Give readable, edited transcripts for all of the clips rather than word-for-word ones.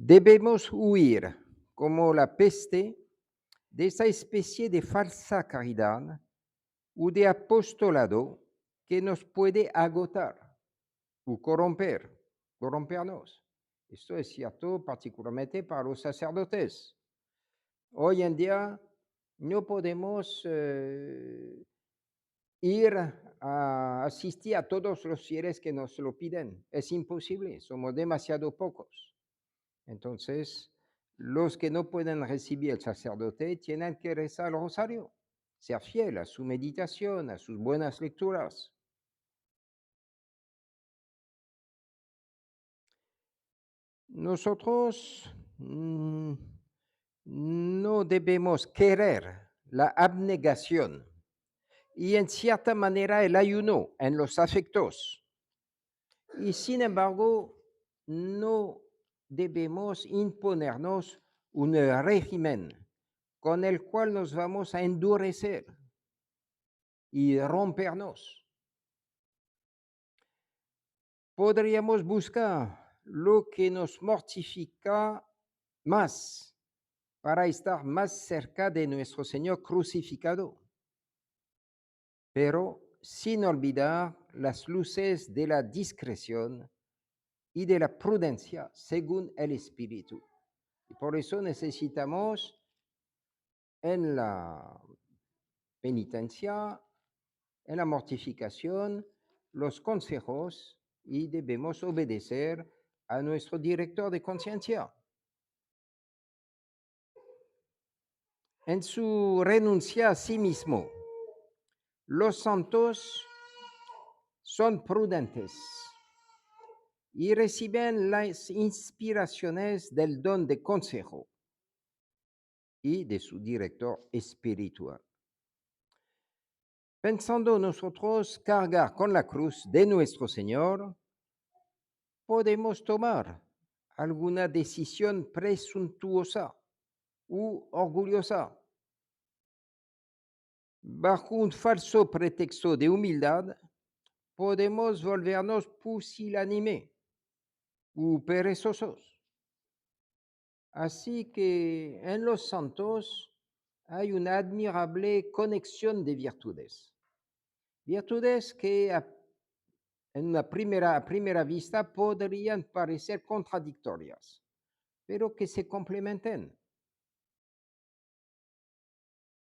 Debemos huir, como la peste, de esa especie de falsa caridad o de apostolado que nos puede agotar o corrompernos. Esto es cierto particularmente para los sacerdotes. Hoy en día no podemos ir a asistir a todos los fieles que nos lo piden. Es imposible, somos demasiado pocos. Entonces, los que no pueden recibir el sacerdote tienen que rezar el rosario, ser fiel a su meditación, a sus buenas lecturas. Nosotros no debemos querer la abnegación y en cierta manera el ayuno en los afectos. Y sin embargo, no debemos imponernos un régimen con el cual nos vamos a endurecer y rompernos. Podríamos buscar lo que nos mortifica más para estar más cerca de nuestro Señor crucificado, pero sin olvidar las luces de la discreción y de la prudencia según el Espíritu. Y por eso necesitamos en la penitencia, en la mortificación, los consejos y debemos obedecer a nuestro director de conciencia. En su renuncia a sí mismo, los santos son prudentes y reciben las inspiraciones del don de consejo y de su director espiritual. Pensando nosotros cargar con la cruz de nuestro Señor, podemos tomar alguna decisión presuntuosa u orgullosa. Bajo un falso pretexto de humildad, podemos volvernos pusilánime u perezosos. Así que en los santos hay una admirable conexión de virtudes. Virtudes que en una a primera vista podrían parecer contradictorias, pero que se complementen.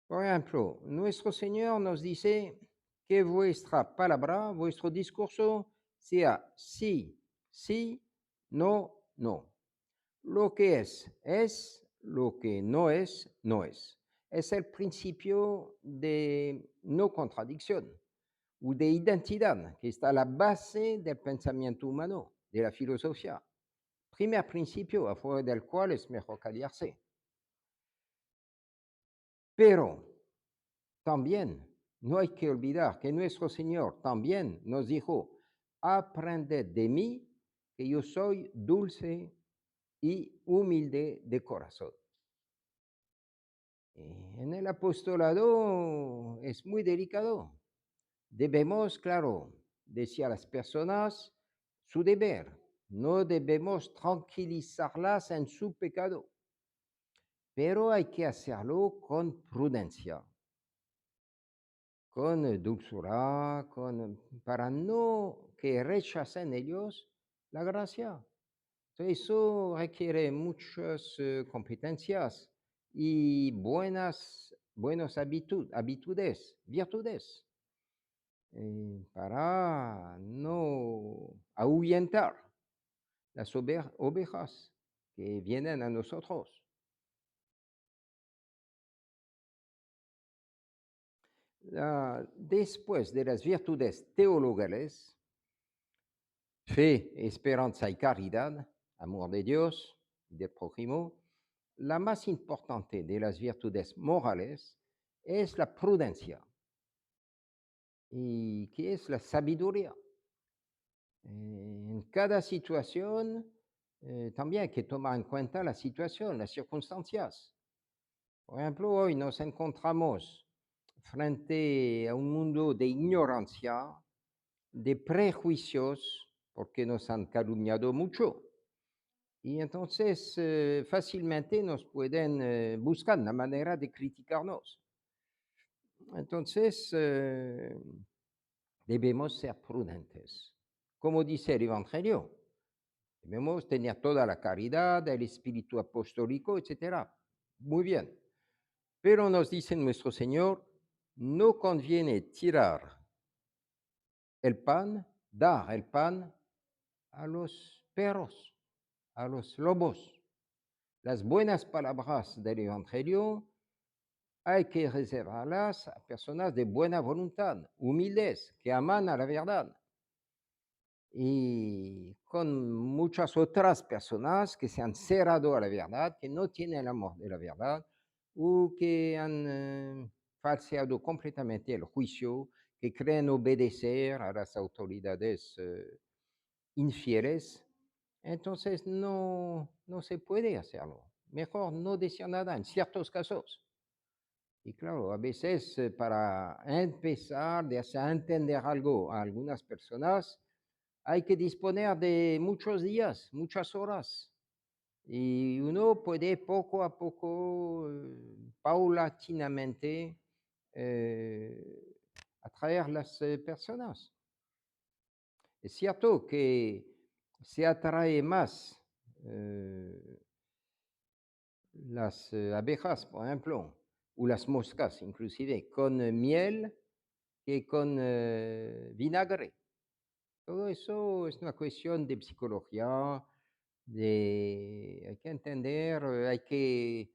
Por ejemplo, nuestro Señor nos dice que vuestra palabra, vuestro discurso sea sí, sí, no, no. Lo que es, lo que no es, no es. Es el principio de no contradicción o de identidad que está a la base del pensamiento humano, de la filosofía. Primer principio a favor del cual es mejor callarse. Pero también no hay que olvidar que nuestro Señor también nos dijo, aprended de mí, que yo soy dulce y humilde de corazón. En el apostolado es muy delicado. Debemos, claro, decir a las personas su deber. No debemos tranquilizarlas en su pecado, pero hay que hacerlo con prudencia, con dulzura, para no que rechacen ellos la gracia. Entonces, eso requiere muchas competencias y buenas habitudes, virtudes, para no ahuyentar las ovejas que vienen a nosotros. Después de las virtudes teologales, fe, esperanza y caridad, amor de Dios y del prójimo, la más importante de las virtudes morales es la prudencia. ¿Y qué es la sabiduría? En cada situación también hay que tomar en cuenta la situación, las circunstancias. Por ejemplo, hoy nos encontramos frente a un mundo de ignorancia, de prejuicios, porque nos han calumniado mucho. Y entonces fácilmente nos pueden buscar la manera de criticarnos. Entonces debemos ser prudentes. Como dice el Evangelio, debemos tener toda la caridad, el espíritu apostólico, etcétera. Muy bien. Pero nos dice nuestro Señor, no conviene tirar el pan, dar el pan a los perros, a los lobos. Las buenas palabras del Evangelio hay que reservarlas a personas de buena voluntad, humildes, que aman a la verdad. Y con muchas otras personas que se han cerrado a la verdad, que no tienen el amor de la verdad, o que han falseado completamente el juicio, que creen obedecer a las autoridades infieles. Entonces no se puede hacerlo. Mejor no decir nada en ciertos casos. Y claro, a veces para empezar de hacer entender algo a algunas personas, hay que disponer de muchos días, muchas horas. Y uno puede poco a poco, paulatinamente, atraer las personas. Es cierto que se atrae más eh, las abejas, por ejemplo, o las moscas inclusive, con miel que con vinagre. Todo eso es una cuestión de psicología, hay que entender, hay que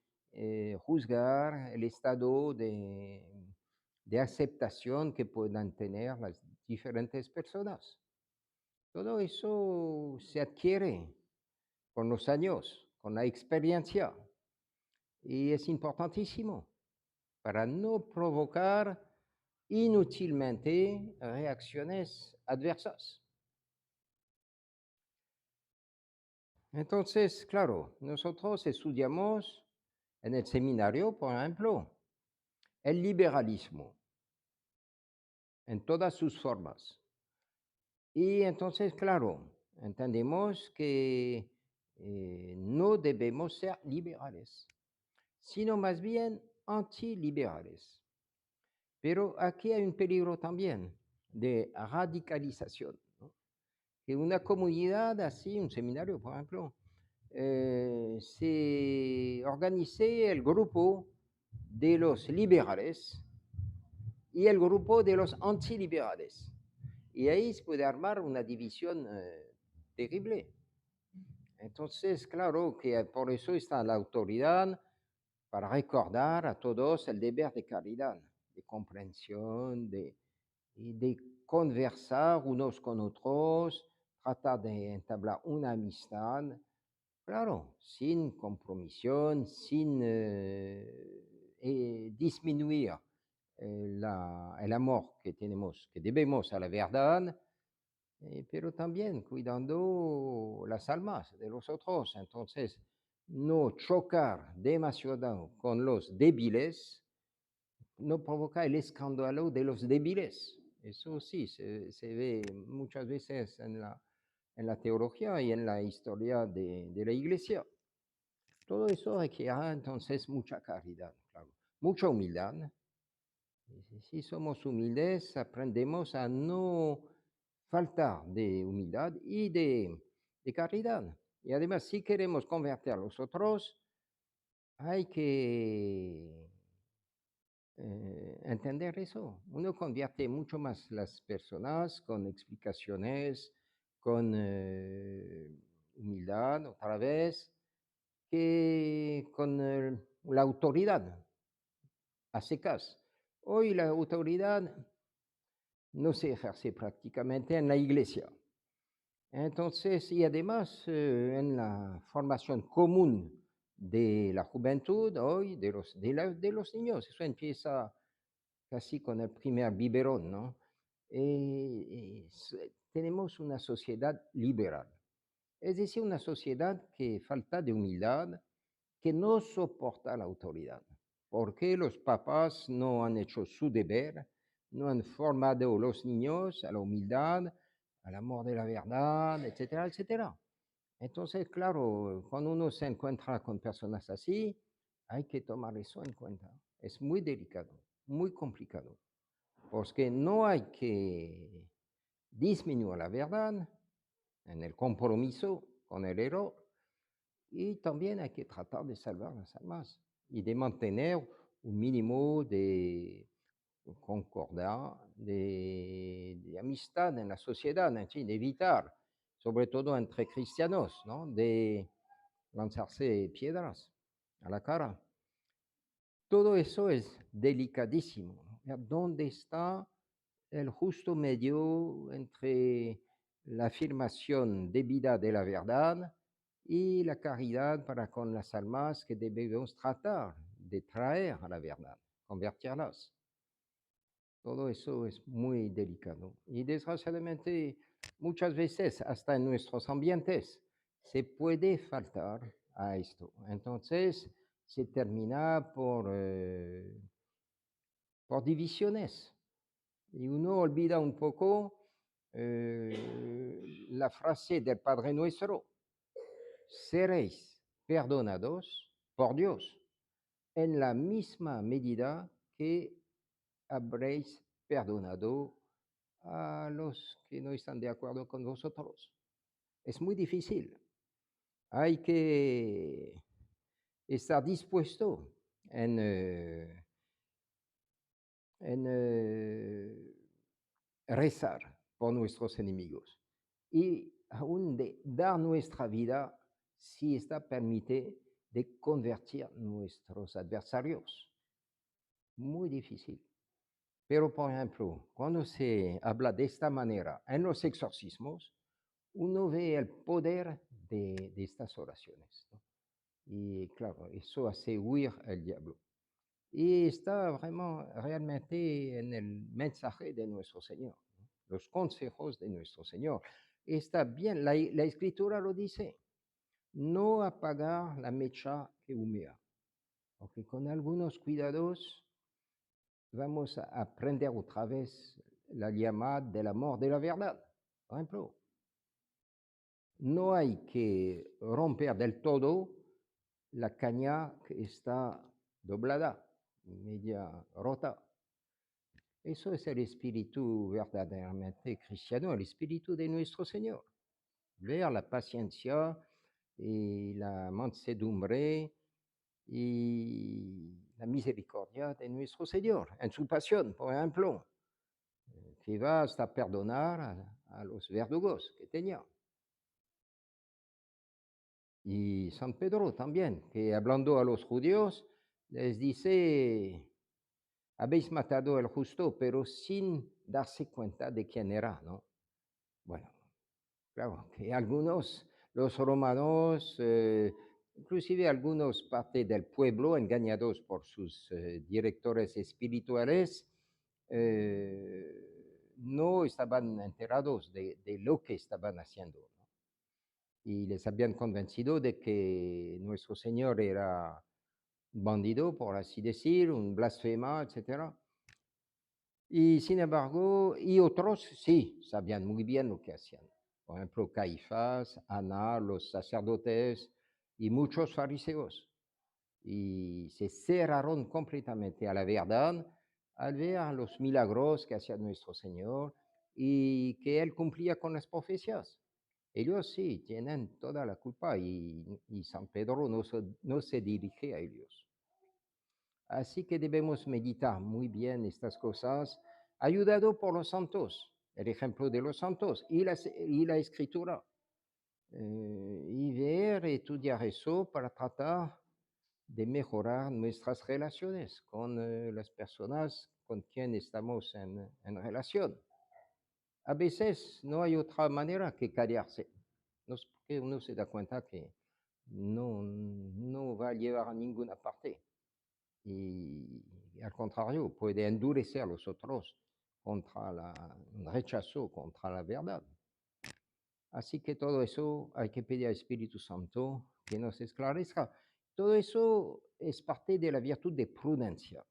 juzgar el estado de aceptación que puedan tener las diferentes personas. Todo eso se adquiere con los años, con la experiencia, y es importantísimo para no provocar inútilmente reacciones adversas. Entonces, claro, nosotros estudiamos en el seminario, por ejemplo, el liberalismo en todas sus formas. Y entonces, claro, entendemos que no debemos ser liberales, sino más bien antiliberales. Pero aquí hay un peligro también de radicalización, ¿no? Que una comunidad así, un seminario, por ejemplo, se organice el grupo de los liberales y el grupo de los antiliberales. Y ahí se puede armar una división terrible. Entonces, claro que por eso está la autoridad para recordar a todos el deber de caridad, de comprensión, y de conversar unos con otros, tratar de entablar una amistad, claro, sin compromisión, sin disminuir el amor que tenemos, que debemos a la verdad, pero también cuidando las almas de los otros. Entonces, no chocar demasiado con los débiles, no provoca el escándalo de los débiles. Eso sí, se ve muchas veces en la teología y en la historia de la iglesia. Todo eso requiere entonces mucha caridad, claro, mucha humildad. Y si somos humildes, aprendemos a no faltar de humildad y de caridad. Y además, si queremos convertir a los otros, hay que entender eso. Uno convierte mucho más las personas con explicaciones, con humildad, otra vez, que con la autoridad a secas. Hoy la autoridad no se ejerce prácticamente en la iglesia. Entonces, y además en la formación común de la juventud hoy, de los niños, eso empieza casi con el primer biberón, ¿no? Tenemos una sociedad liberal, es decir, una sociedad que falta de humildad, que no soporta la autoridad, porque los papás no han hecho su deber, no han formado a los niños a la humildad, al amor de la verdad, etcétera, etcétera. Entonces, claro, cuando uno se encuentra con personas así, hay que tomar eso en cuenta. Es muy delicado, muy complicado, porque no hay que disminuir la verdad en el compromiso con el error y también hay que tratar de salvar las almas y de mantener un mínimo de concordia, de amistad en la sociedad, en fin, de evitar, sobre todo entre cristianos, ¿no? De lanzarse piedras a la cara. Todo eso es delicadísimo, ¿no? ¿Dónde está el justo medio entre la afirmación debida de la verdad y la caridad para con las almas que debemos tratar de traer a la verdad, convertirlas? Todo eso es muy delicado. Y desgraciadamente, muchas veces, hasta en nuestros ambientes, se puede faltar a esto. Entonces, se termina por divisiones. Y uno olvida un poco la frase del Padre Nuestro: seréis perdonados por Dios en la misma medida que habréis perdonado a los que no están de acuerdo con vosotros. Es muy difícil. Hay que estar dispuesto en, en rezar por nuestros enemigos y aún de dar nuestra vida, si esta permite, de convertir nuestros adversarios. Muy difícil. Pero, por ejemplo, cuando se habla de esta manera en los exorcismos, uno ve el poder de estas oraciones, ¿no? Y claro, eso hace huir al diablo. Y está realmente en el mensaje de nuestro Señor, ¿no? Los consejos de nuestro Señor. Está bien, la Escritura lo dice: no apagar la mecha que humea, porque con algunos cuidados vamos a aprender otra vez la llamada del amor de la verdad. Por ejemplo, no hay que romper del todo la caña que está doblada, media rota. Eso es el espíritu verdaderamente cristiano, el espíritu de nuestro Señor. Ver la paciencia y la mansedumbre y la misericordia de nuestro Señor en su pasión, por ejemplo, que va hasta perdonar a los verdugos que tenía. Y San Pedro también, que hablando a los judíos, les dice: habéis matado al justo, pero sin darse cuenta de quién era, ¿no? Bueno, claro, que algunos, los romanos, inclusive algunos parte del pueblo, engañados por sus directores espirituales, no estaban enterados de lo que estaban haciendo, ¿no? Y les habían convencido de que nuestro Señor era un bandido, por así decir, un blasfema, etcétera. Y sin embargo, y otros sí, sabían muy bien lo que hacían. Por ejemplo, Caifás, Ana, los sacerdotes y muchos fariseos. Y se cerraron completamente a la verdad al ver los milagros que hacía nuestro Señor y que Él cumplía con las profecías. Ellos sí tienen toda la culpa y San Pedro no se dirige a ellos. Así que debemos meditar muy bien estas cosas, ayudado por los santos, el ejemplo de los santos y la escritura. Y ver, estudiar eso para tratar de mejorar nuestras relaciones con las personas con quien estamos en relación. A veces no hay otra manera que callarse, no es porque uno se da cuenta que no va a llevar a ninguna parte. Y al contrario, puede endurecer a los otros contra un rechazo contra la verdad. Así que todo eso hay que pedir al Espíritu Santo que nos esclarezca. Todo eso es parte de la virtud de prudencia.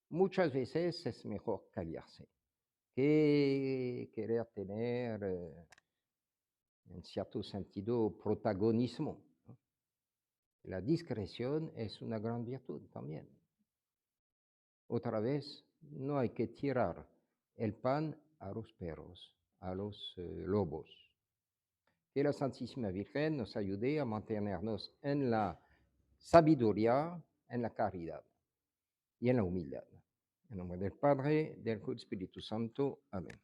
Muchas veces es mejor callarse que querer tener en cierto sentido, protagonismo, ¿no? La discreción es una gran virtud también. Otra vez, no hay que tirar el pan a los perros, a los lobos. Que la Santísima Virgen nos ayude a mantenernos en la sabiduría, en la caridad y en la humildad. En nombre del Padre, del Hijo y del Espíritu Santo. Amén.